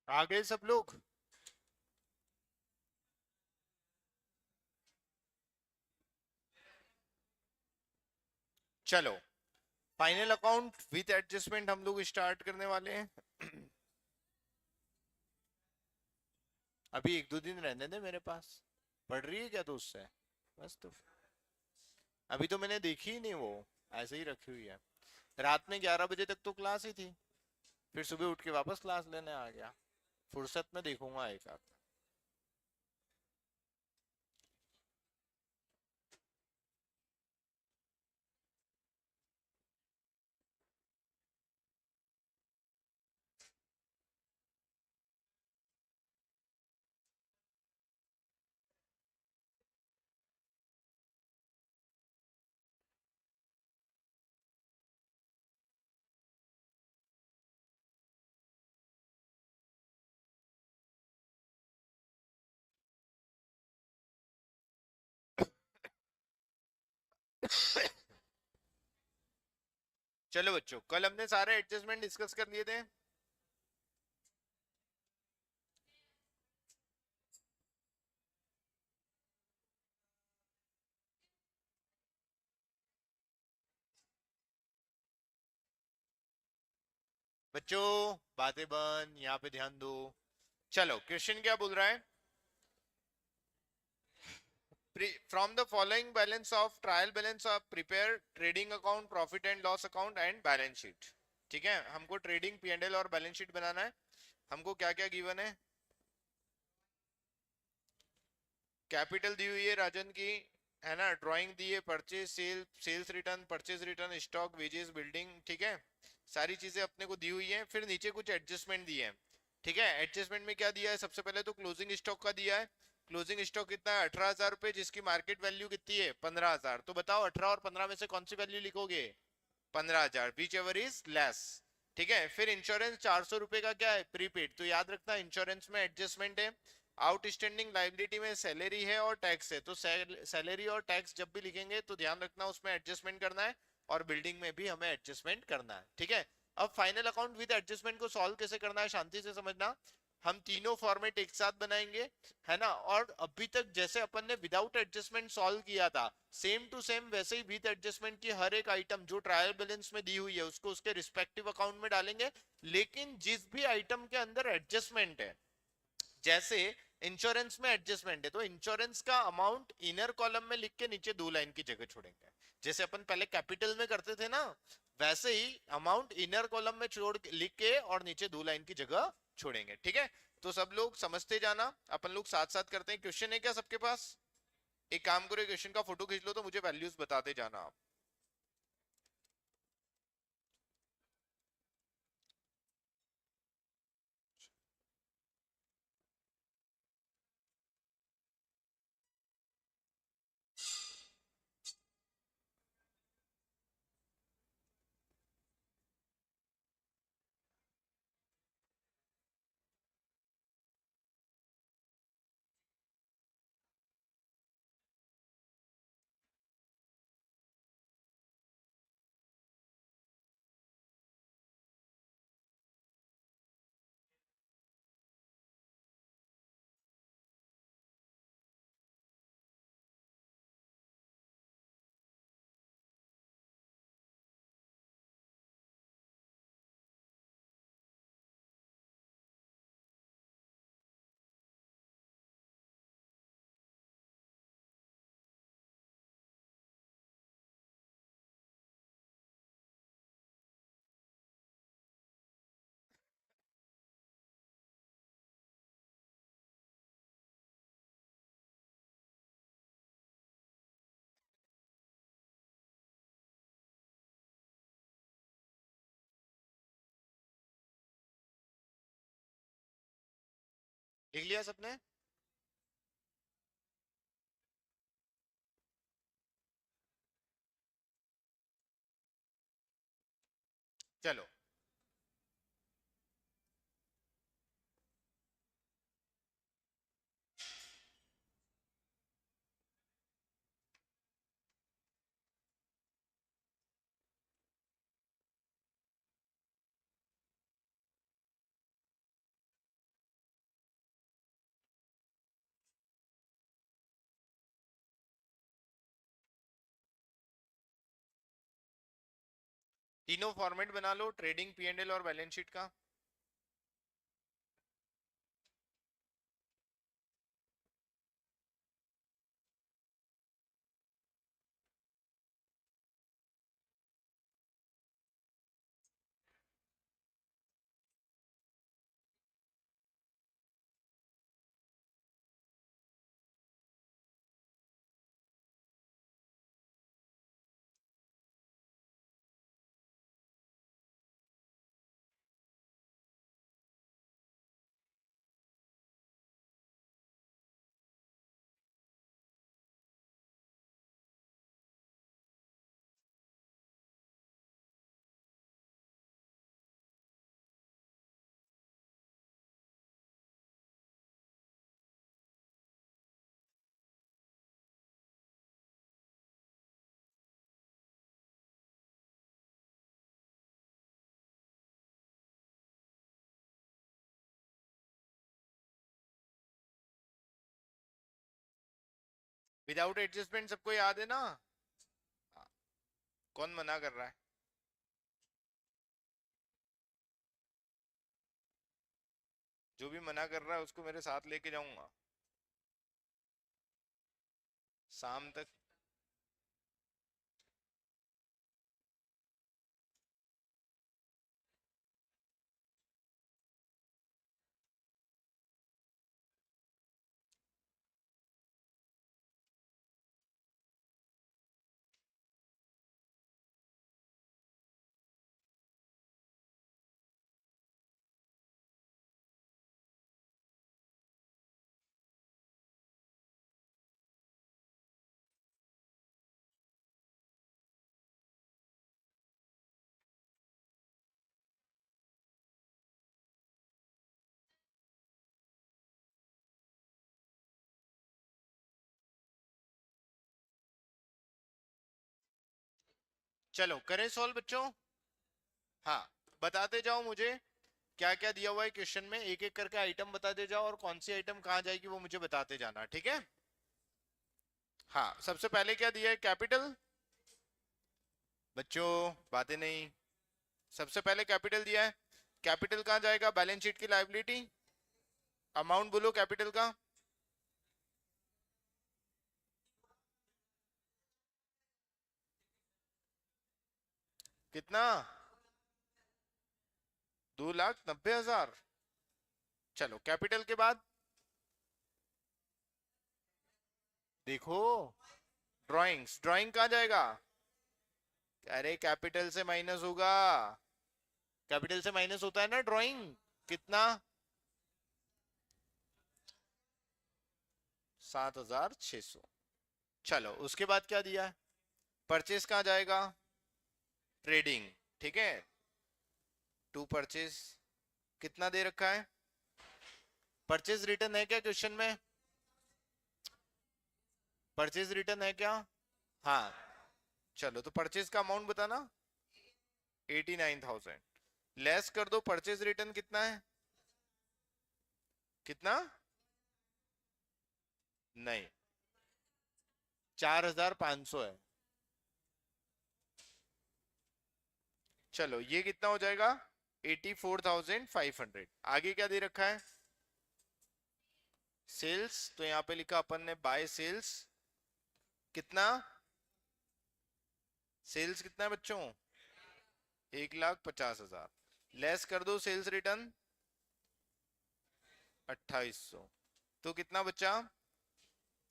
आ गए सब लोग। चलो, फाइनल अकाउंट विद एडजस्टमेंट हम लोग स्टार्ट करने वाले हैं। अभी एक दो दिन रहने दे मेरे पास। पढ़ रही है क्या तो उससे? बस तो अभी तो मैंने देखी ही नहीं वो, ऐसे ही रखी हुई है। रात में 11 बजे तक तो क्लास ही थी, फिर सुबह उठ के वापस क्लास लेने आ गया। फुर्सत में देखूंगा एक आध। चलो बच्चों, कल हमने सारे एडजस्टमेंट डिस्कस कर लिए थे। बच्चों, बातें बंद, यहाँ पे ध्यान दो। चलो, क्वेश्चन क्या बोल रहा है? From the following balance of trial balance of prepare trading account, profit and loss account and balance sheet. ठीक है, हमको ट्रेडिंग पी एंड एल और बैलेंस शीट बनाना है। हमको क्या क्या गिवन है? कैपिटल दी हुई है राजन की, है ना। ड्राइंग दी है, purchase sale, sales return, purchase return, stock, wages, building. ठीक है, सारी चीजें अपने को दी हुई है। फिर नीचे कुछ एडजस्टमेंट दिए हैं। ठीक है, एडजस्टमेंट में क्या दिया है? सबसे पहले तो क्लोजिंग स्टॉक का दिया है। क्लोजिंग स्टॉक कितना है? 18,000 रुपए, जिसकी मार्केट वैल्यू कितनी है? 15,000। तो बताओ 18 और 15 में से कौन सी वैल्यू लिखोगे? 15,000, विच एवर इज लेस। ठीक है, फिर इंश्योरेंस 400 रुपए का क्या है? प्रीपेड। तो याद रखना, इंश्योरेंस में एडजस्टमेंट है। आउटस्टैंडिंग लाइबिलिटी में सैलरी है और टैक्स है, तो सैलरी और टैक्स जब भी लिखेंगे तो ध्यान रखना उसमें एडजस्टमेंट करना है। और बिल्डिंग में भी हमें एडजस्टमेंट करना है। ठीक है, अब फाइनल अकाउंट विद एडजस्टमेंट को सॉल्व कैसे करना है, शांति से समझना। हम तीनों फॉर्मेट एक साथ बनाएंगे, है ना। और अभी तक जैसे अपन ने विदाउट एडजस्टमेंट सॉल्व किया था, सेम टू सेम वैसे ही विद एडजस्टमेंट की हर एक आइटम जो ट्रायल बैलेंस में दी हुई है उसको उसके रिस्पेक्टिव अकाउंट में डालेंगे। लेकिन जिस भी आइटम के अंदर एडजस्टमेंट है, जैसे इंश्योरेंस में एडजस्टमेंट है, तो इंश्योरेंस का अमाउंट इनर कॉलम में लिख के नीचे दो लाइन की जगह छोड़ेंगे। जैसे अपन पहले कैपिटल में करते थे ना, वैसे ही अमाउंट इनर कॉलम में छोड़ लिख के और नीचे दो लाइन की जगह छोड़ेंगे। ठीक है, तो सब लोग समझते जाना, अपन लोग साथ साथ करते हैं। क्वेश्चन है क्या सबके पास? एक काम करो, क्वेश्चन का फोटो खींच लो तो मुझे वैल्यूज बताते जाना आप। लिख लिया सबने? चलो, तीनों फॉर्मेट बना लो, ट्रेडिंग, P&L और बैलेंस शीट का। विदाउट एडजस्टमेंट सबको याद है ना? हाँ, कौन मना कर रहा है? जो भी मना कर रहा है उसको मेरे साथ लेके जाऊंगा शाम तक। चलो करें सॉल्व बच्चों। हाँ, बताते जाओ मुझे क्या क्या दिया हुआ है क्वेश्चन में, एक एक करके आइटम बताते जाओ और कौन सी आइटम कहाँ जाएगी वो मुझे बताते जाना, ठीक है? हाँ, सबसे पहले क्या दिया है? कैपिटल। बच्चों बातें नहीं, सबसे पहले कैपिटल दिया है। कैपिटल कहाँ जाएगा? बैलेंस शीट की लायबिलिटी। अमाउंट बोलो कैपिटल का। कितना? 2,90,000। चलो कैपिटल के बाद देखो, ड्राइंग्स, ड्राइंग कहाँ जाएगा? अरे कैपिटल से माइनस होगा, कैपिटल से माइनस होता है ना ड्राइंग। कितना? 7,600। चलो उसके बाद क्या दिया है? परचेस कहाँ जाएगा? ट्रेडिंग, ठीक है। टू परचेस कितना दे रखा है? परचेज रिटर्न है क्या क्वेश्चन में? परचेज रिटर्न है क्या? हाँ, चलो तो परचेज का अमाउंट बताना। 89,000 लेस कर दो, परचेज रिटर्न कितना है? कितना? नहीं, 4,500 है। चलो ये कितना हो जाएगा? 84,500। आगे क्या दे रखा है? सेल्स, तो यहाँ पे लिखा अपन ने बाय सेल्स। कितना? सेल्स कितना है बच्चों? 1,50,000 लेस कर दो सेल्स रिटर्न 2,800, तो कितना बचा?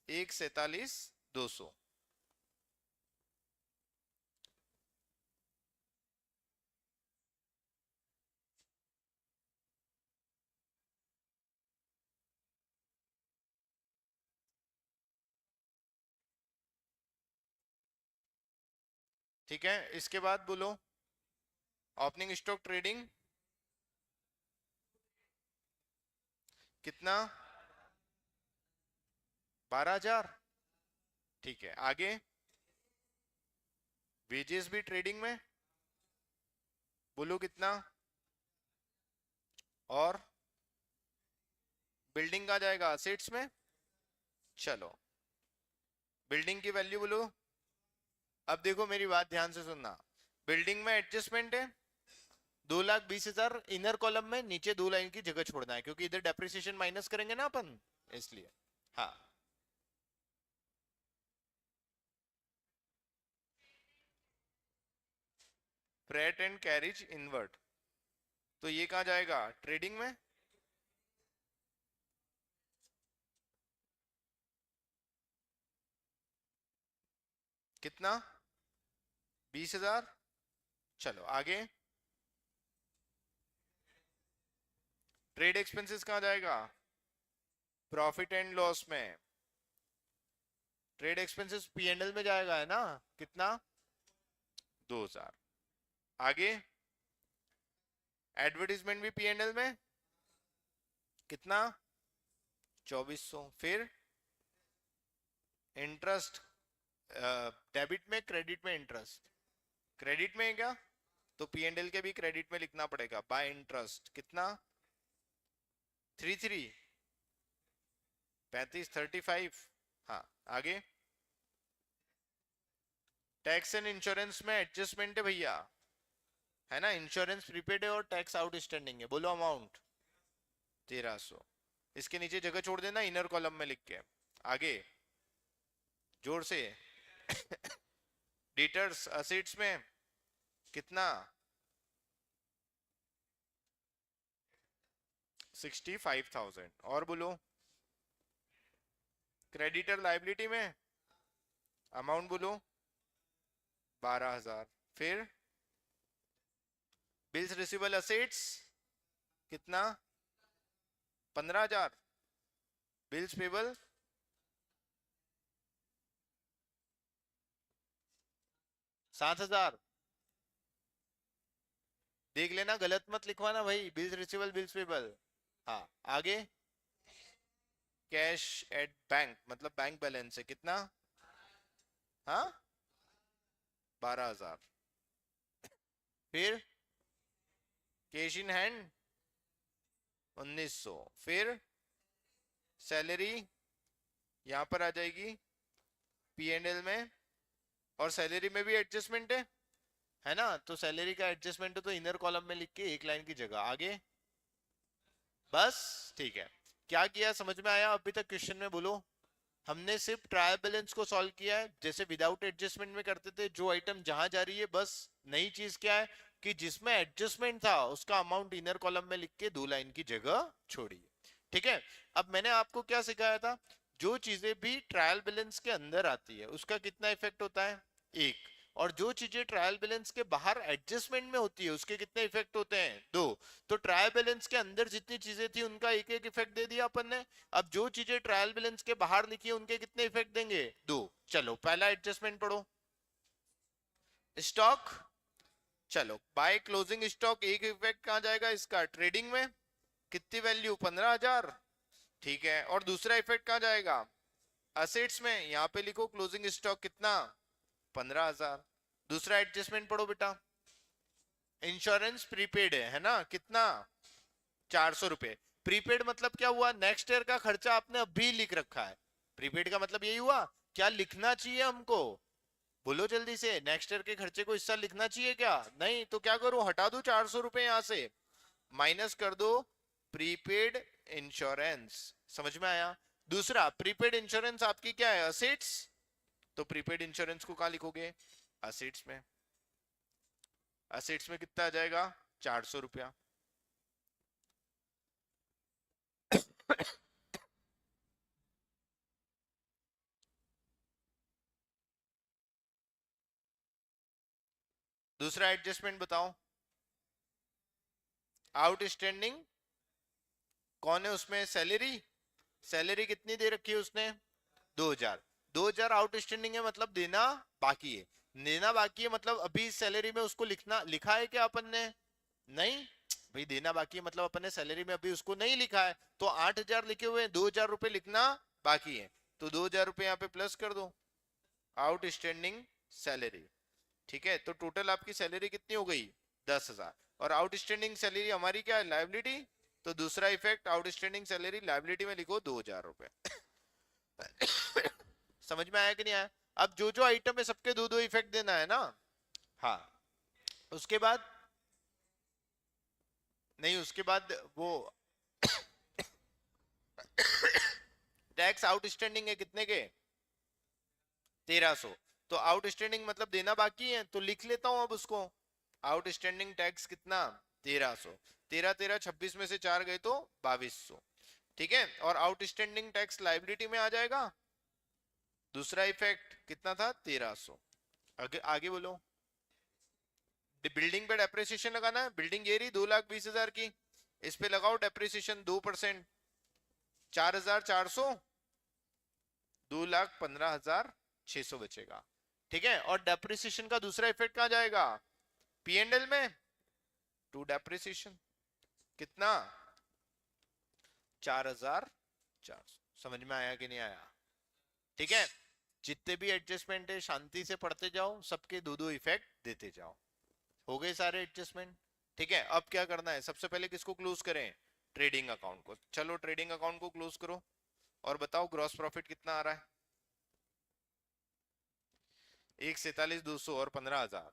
1,47,200। ठीक है, इसके बाद बोलो ओपनिंग स्टॉक ट्रेडिंग कितना? 12,000। ठीक है, आगे वेजेस भी ट्रेडिंग में बोलो कितना? और बिल्डिंग का जाएगा असेट्स में। चलो बिल्डिंग की वैल्यू बोलो। अब देखो मेरी बात ध्यान से सुनना, बिल्डिंग में एडजस्टमेंट है 2,20,000 इनर कॉलम में, नीचे 2 लाइन की जगह छोड़ना है क्योंकि इधर डेप्रिसिएशन माइनस करेंगे ना अपन, इसलिए। हाँ, फ्रेट एंड कैरिज इनवर्ट, तो ये कहाँ जाएगा ट्रेडिंग में। कितना 20,000। चलो आगे, ट्रेड एक्सपेंसेस कहाँ जाएगा प्रॉफिट एंड लॉस में। Trade expenses P and L में जाएगा है ना, कितना 2,000। आगे एडवर्टीजमेंट भी पी एंड एल में, कितना 2,400। फिर इंटरेस्ट, डेबिट में क्रेडिट में इंटरेस्ट, क्रेडिट में है क्या, तो पी एंड एल के भी क्रेडिट में लिखना पड़ेगा बाय इंटरेस्ट, कितना 33 35 35। हाँ आगे, टैक्स एंड इंश्योरेंस में एडजस्टमेंट है भैया, है ना, इंश्योरेंस प्रीपेड है और टैक्स आउटस्टैंडिंग है, बोलो अमाउंट 1,300। इसके नीचे जगह छोड़ देना इनर कॉलम में लिख के। आगे जोर से डेटर्स असेट्स में कितना 65,000। और बोलो क्रेडिटर लाइबिलिटी में अमाउंट बोलो 12,000। फिर बिल्स रिसीवेबल असेट्स कितना 15,000। Bills payable 7,000। देख लेना गलत मत लिखवाना भाई, बिल्स रिसीवेबल बिल्स पेबल। हाँ आगे, कैश एट बैंक मतलब बैंक बैलेंस है कितना, हाँ 12,000। फिर कैश इन हैंड 1,900। फिर सैलरी यहां पर आ जाएगी पी एंड एल में, और सैलरी में भी एडजस्टमेंट है ना, तो सैलरी का एडजस्टमेंट तो इनर कॉलम में लिख के एक लाइन की जगह आगे। बस ठीक है, क्या किया समझ में आया अभी तक क्वेश्चन में, बोलो। हमने सिर्फ ट्रायल बैलेंस को सॉल्व किया है जैसे विदाउट एडजस्टमेंट में करते थे, जो आइटम जहां जा रही है, बस नई चीज क्या है कि जिसमें एडजस्टमेंट था उसका अमाउंट इनर कॉलम में लिख के 2 लाइन की जगह छोड़ी है, ठीक है। अब मैंने आपको क्या सिखाया था, जो चीजें भी ट्रायल बैलेंस के अंदर आती है उसका कितना इफेक्ट होता है, एक, और जो चीजें ट्रायल बैलेंस के बाहर एडजस्टमेंट में होती है उसके कितने इफेक्ट होते हैं, दो। तो ट्रायल बैलेंस के अंदर जितनी चीजें थी उनका एक एक इफेक्ट दे दिया अपन ने। अब जो चीजें ट्रायल बैलेंस के बाहर लिखी है उनके कितने इफेक्ट देंगे, दो। चलो पहला एडजस्टमेंट पढ़ो, स्टॉक। चलो बाय क्लोजिंग स्टॉक एक इफेक्ट कहां जाएगा इसका, ट्रेडिंग में, कितनी वैल्यू 15,000, ठीक है। और दूसरा इफेक्ट कहां जाएगा, असेट्स में, यहां पे लिखो क्लोजिंग स्टॉक कितना 15,000। दूसरा एडजस्टमेंट पढ़ो बेटा, इंश्योरेंस प्रीपेड है ना, कितना 400 रुपए। प्रीपेड मतलब क्या हुआ, नेक्स्ट ईयर का खर्चा आपने अभी लिख रखा है, प्रीपेड का मतलब यही हुआ। क्या लिखना चाहिए हमको, बोलो जल्दी से, नेक्स्ट ईयर के खर्चे को इस साल लिखना चाहिए क्या, नहीं, तो क्या करूं, हटा दो 400 रुपए यहां से, माइनस कर दो प्रीपेड इंश्योरेंस। समझ में आया। दूसरा प्रीपेड इंश्योरेंस आपकी क्या है, असेट्स, तो प्रीपेड इंश्योरेंस को कहां लिखोगे, असेट्स में। असेट्स में कितना आ जाएगा 400 रुपया। दूसरा एडजस्टमेंट बताओ, आउटस्टैंडिंग कौन है उसमें, सैलरी, सैलरी कितनी दे रखी है उसने 2,000। 2,000 आउटस्टैंडिंग है मतलब देना बाकी है, देना बाकी है मतलब अभी सैलरी में उसको लिखना, लिखा है क्या अपन ने, नहीं भाई, देना बाकी है मतलब अपन ने सैलरी में अभी उसको नहीं लिखा है, तो 8,000 लिखे हुए हैं, 2,000 रुपए लिखना बाकी है, तो 2,000 रुपए यहाँ पे प्लस कर दो आउटस्टैंडिंग सैलरी, ठीक है। तो टोटल आपकी सैलरी कितनी हो गई 10,000, और आउटस्टैंडिंग सैलरी हमारी क्या है, लाइबिलिटी, तो दूसरा इफेक्ट आउटस्टैंडिंग सैलरी लाइबिलिटी में लिखो 2,000 रुपए। समझ में आया कि नहीं आया। अब जो जो आइटम है सबके दो दो इफेक्ट देना है ना, हाँ उसके बाद नहीं, उसके बाद वो टैक्स आउटस्टैंडिंग है कितने के? 1300। तो आउटस्टैंडिंग मतलब देना बाकी है, तो लिख लेता हूं अब उसको। आउटस्टैंडिंग टैक्स कितना? 1300। 13 13 26 में से 4 गए तो 2200। ठीक है, और आउटस्टैंडिंग टैक्स लाइबिलिटी में आ जाएगा। दूसरा इफेक्ट कितना था? 1300। आगे आगे बोलो। बिल्डिंग पे डेप्रिसिएशन लगाना है। बिल्डिंग ये रही 2,20,000 की, इस पे लगाओ डेप्रिसिएशन 2%। 4,400, 2,15,600 बचेगा। ठीक है, और डेप्रिसिएशन का दूसरा इफेक्ट कहाँ जाएगा? पी एंड एल में, टू डेप्रिसिएशन। कितना? 4,400। समझ में आया कि नहीं आया? ठीक है, जितने भी एडजस्टमेंट है शांति से पढ़ते जाओ, सबके दो दो इफेक्ट देते जाओ। हो गए सारे एडजस्टमेंट? ठीक है, अब क्या करना है? सबसे पहले किसको क्लोज करें? ट्रेडिंग अकाउंट को। चलो ट्रेडिंग अकाउंट को क्लोज करो, और बताओ ग्रॉस प्रॉफिट कितना आ रहा है? 1,47,200 और 15,000।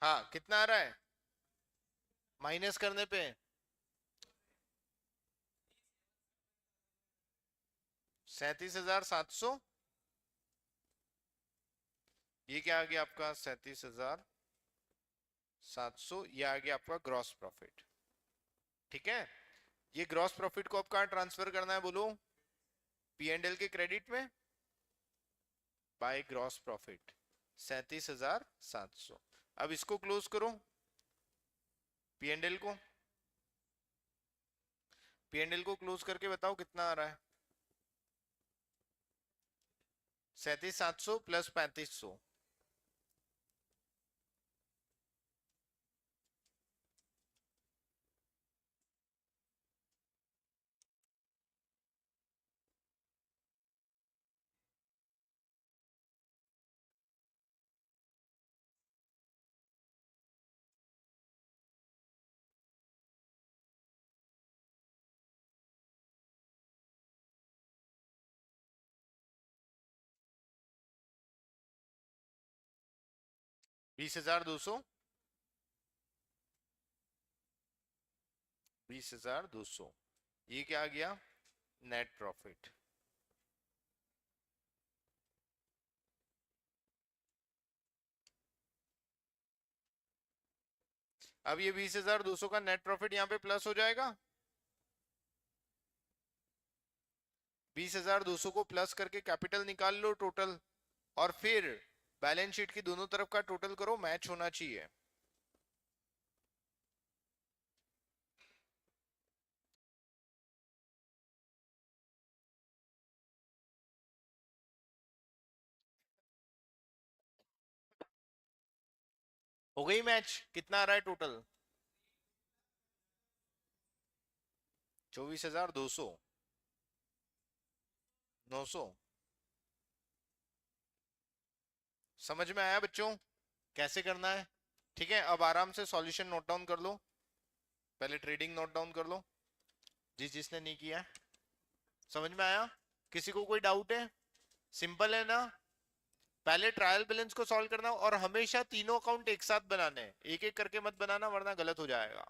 हाँ, कितना आ रहा है माइनस करने पे? 37,700। ये क्या आ गया आपका? 37,700, ये आ गया आपका ग्रॉस प्रॉफिट। ठीक है, ये ग्रॉस प्रॉफिट को अब कहाँ ट्रांसफर करना है बोलो? पी एंड एल के क्रेडिट में, बाय ग्रॉस प्रॉफिट 37,700। अब इसको क्लोज करो, पी एंड एल को। पी एंड एल को क्लोज करके बताओ कितना आ रहा है? 37,700 प्लस 3,500। 20,200। 20,200, ये क्या आ गया? Net profit. अब ये 20,200 का नेट प्रॉफिट यहाँ पे प्लस हो जाएगा। 20,200 को प्लस करके कैपिटल निकाल लो टोटल, और फिर बैलेंस शीट की दोनों तरफ का टोटल करो, मैच होना चाहिए। हो गई मैच? कितना आ रहा है टोटल? 24,200। 900। समझ में आया बच्चों कैसे करना है? ठीक है, अब आराम से सॉल्यूशन नोट डाउन कर लो। पहले ट्रेडिंग नोट डाउन कर लो, जिसने नहीं किया है। समझ में आया? किसी को कोई डाउट है? सिंपल है ना? पहले ट्रायल बैलेंस को सॉल्व करना, और हमेशा तीनों अकाउंट एक साथ बनाने हैं, एक एक करके मत बनाना वरना गलत हो जाएगा।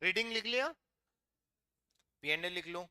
रीडिंग लिख लिया? पीएनएल लिख लो।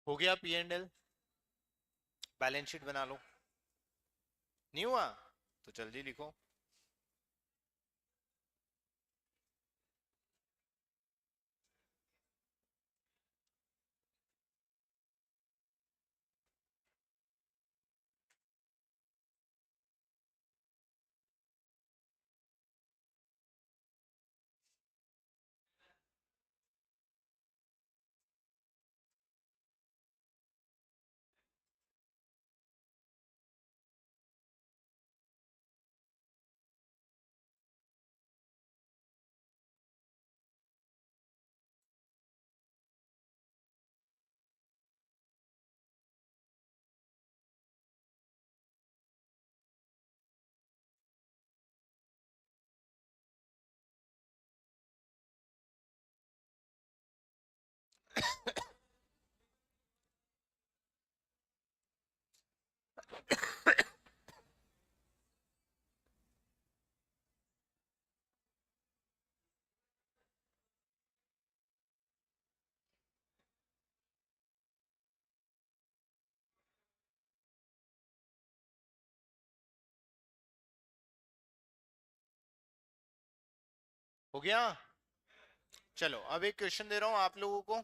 हो गया पीएनएल? बैलेंस शीट बना लो। नहीं हुआ तो जल्दी लिखो। हो गया? चलो अब एक क्वेश्चन दे रहा हूं आप लोगों को।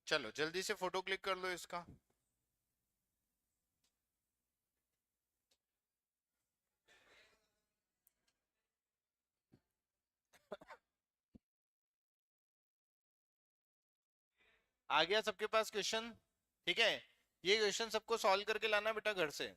चलो जल्दी से फोटो क्लिक कर लो इसका। आ गया सबके पास क्वेश्चन? ठीक है, ये क्वेश्चन सबको सॉल्व करके लाना बेटा घर से।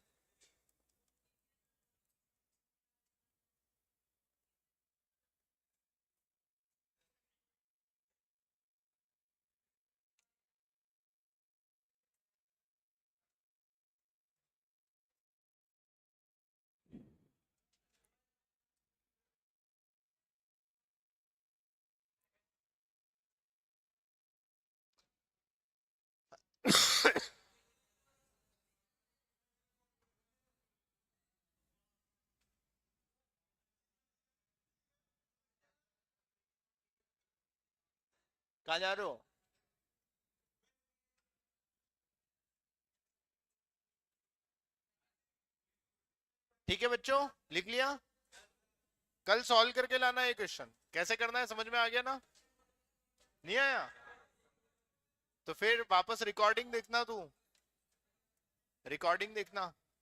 कहाँ जा रहे हो? ठीक है बच्चों, लिख लिया? कल सॉल्व करके लाना ये क्वेश्चन, कैसे करना है समझ में आ गया ना? नहीं आया? तो फिर वापस रिकॉर्डिंग देखना, तू रिकॉर्डिंग देखना।